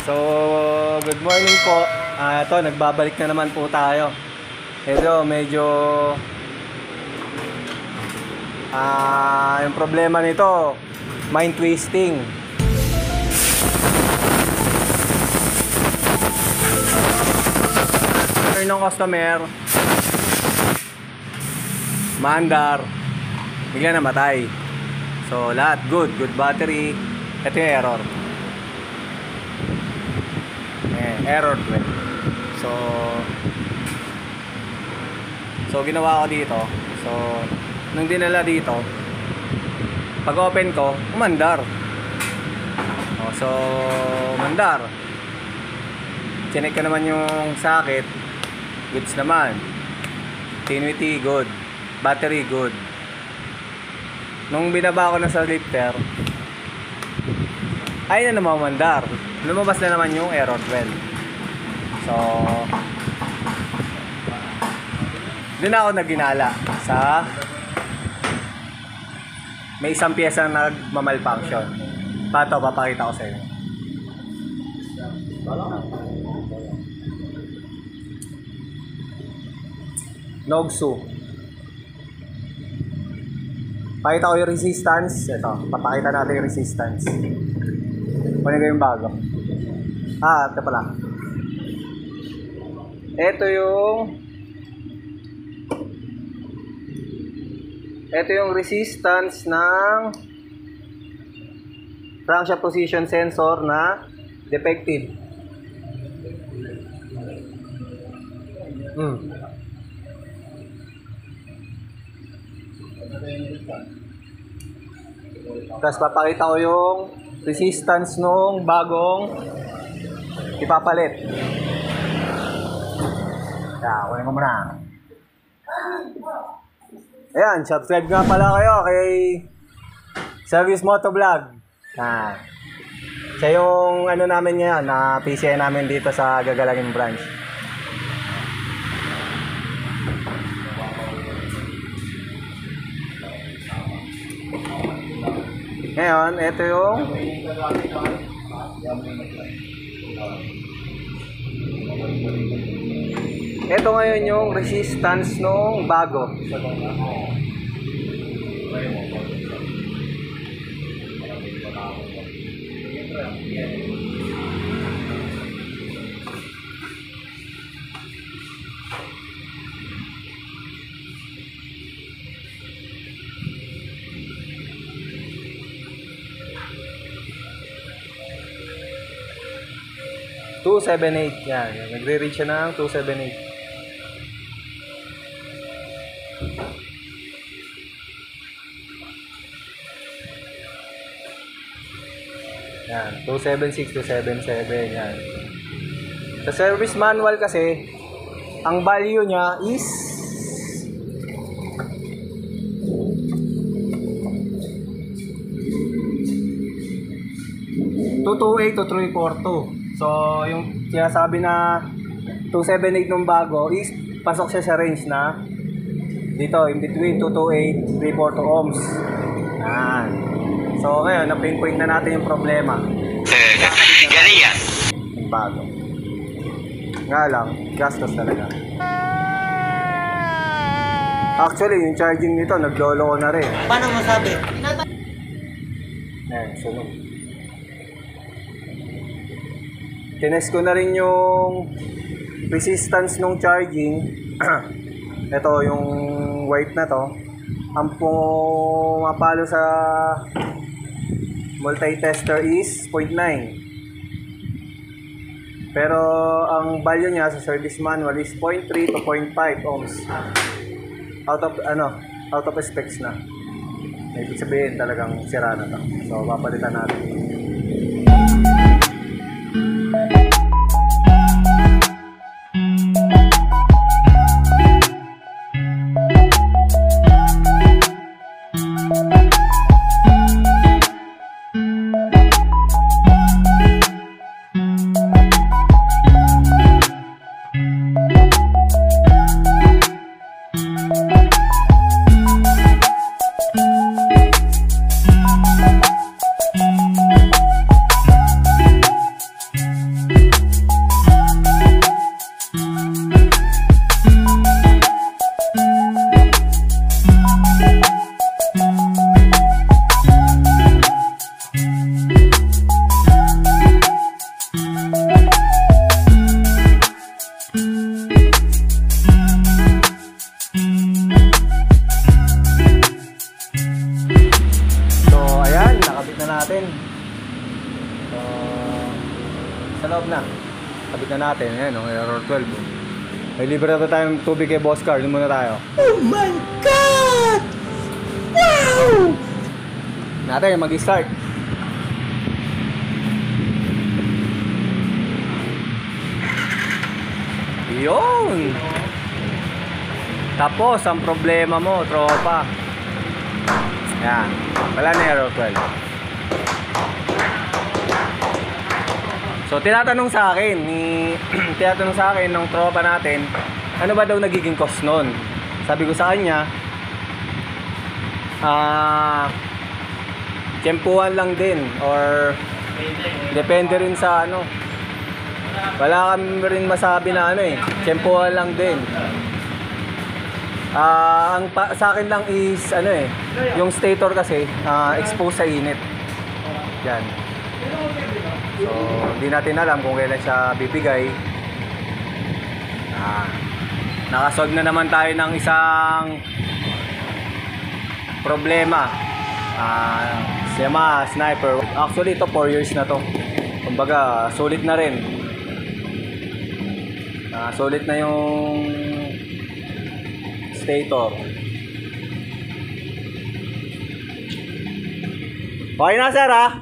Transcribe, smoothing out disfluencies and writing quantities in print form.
So, good morning po. Ito, nagbabalik na naman po tayo. Ito, medyo yung problema nito, mind twisting. Ng customer, maandar, bigla namatay. So, lahat good battery. Ito yung error. Error 12. So ginawa ko dito. So nung dinala dito, pag open ko, umandar. So umandar. Chinek ko naman yung socket, goods naman. Continuity good, battery good. Nung binaba ko na sa lifter, ay na naman umandar. Lumabas na naman yung error 12. So doon ako naginala sa may isang piyesa na nagmamalfunction. Pato, papakita ko sa inyo. Nogsu. Pakita ko yung resistance. Ito, papakita natin yung resistance. Kunin ko yung bago. Ito pala. Ito yung resistance ng crankshaft position sensor na defective. Tapos papakita ko yung resistance nung bagong ipapalit. Kunin ko muna. Ayan, subscribe nga pala kayo kay Service Moto Vlog. Siya yung ano namin ngayon, na PCI namin dito sa Gagalangin branch. Ngayon, ito yung ngayon yung resistance nung bago. $278. Yan. Nagre-reach siya ng 278. Yan. 276, 277. Yan. Sa service manual kasi, ang value niya is $228 to $342. So, yung sinasabi na 278 nung bago is pasok siya sa range na dito, in between 228, 342 ohms. Yan. So, ngayon, na-pinpoint na natin yung problema. Galing yan. Yung bago. Nga lang, gastos talaga. Actually, yung charging nito, naglolo ko na rin. Paano masabi? Sunod. Tinest ko na rin yung resistance ng charging. Ito yung white na to. Ang pumapalo sa multi-tester is 0.9. Pero ang value niya sa service manual is 0.3 to 0.5 ohms. Out of specs na. Ibig sabihin talagang sira na to. So papalitan natin. Sa loob na. Kabit na natin. Ayan, error 12. May libre na tayong tubig kay Boss Car. Doon muna tayo. Oh my God! Wow! Natin, mag-start. Yun! Tapos, ang problema mo, tropa. Yan. Wala na error 12. So, tinatanong sa akin ng tropa natin, ano ba daw nagiging cost nun? Sabi ko sa kanya, tiyempuhan lang din or depende rin sa ano. Wala kami rin masabi na ano tiyempuhan lang din. Sa akin lang is yung stator kasi exposed sa init. Yan. So, hindi natin alam kung kailan siya bibigay. Nakasolve na naman tayo ng isang problema. Yamaha Sniper. Actually, ito 4 years na to. Kumbaga, sulit na rin. Sulit na yung stator. Okay na, sir, ha?